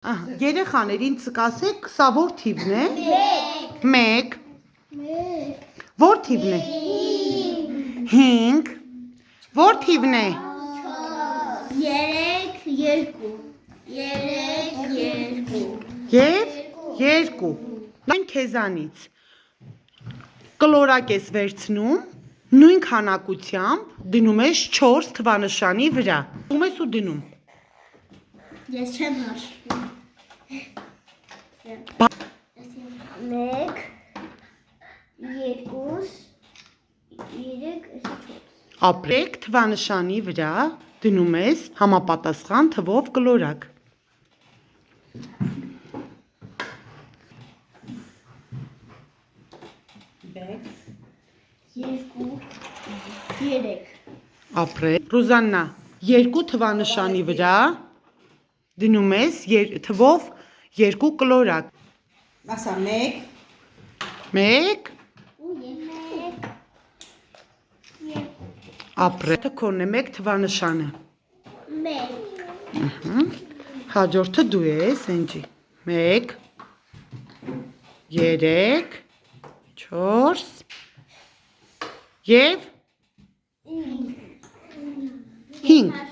Երեխաներ ինձ կասեք, սա որ թիվն է։ 1 որ թիվն է։ 5 որ թիվն է։ 3 2 Եվ 2 նույն քեզանից կլորակ ես վերցնում նույն քանակությամբ դնում ես 4 թվանշանի վրա ում ես ու դնում Ես չեմ հաշվում 1 2 3 ապրեք թվանշանի վրա դնում ես համապատասխան թվով կլորակ 2 3 ապրեք Ռուզաննա 2 թվանշանի վրա դնում ես թվով 2 կլորակ ասա 1 ապրեք քոնն է 1 թվանշանը 1 հաջորդը դու ես Էնջի 1 3 4 Եվ 5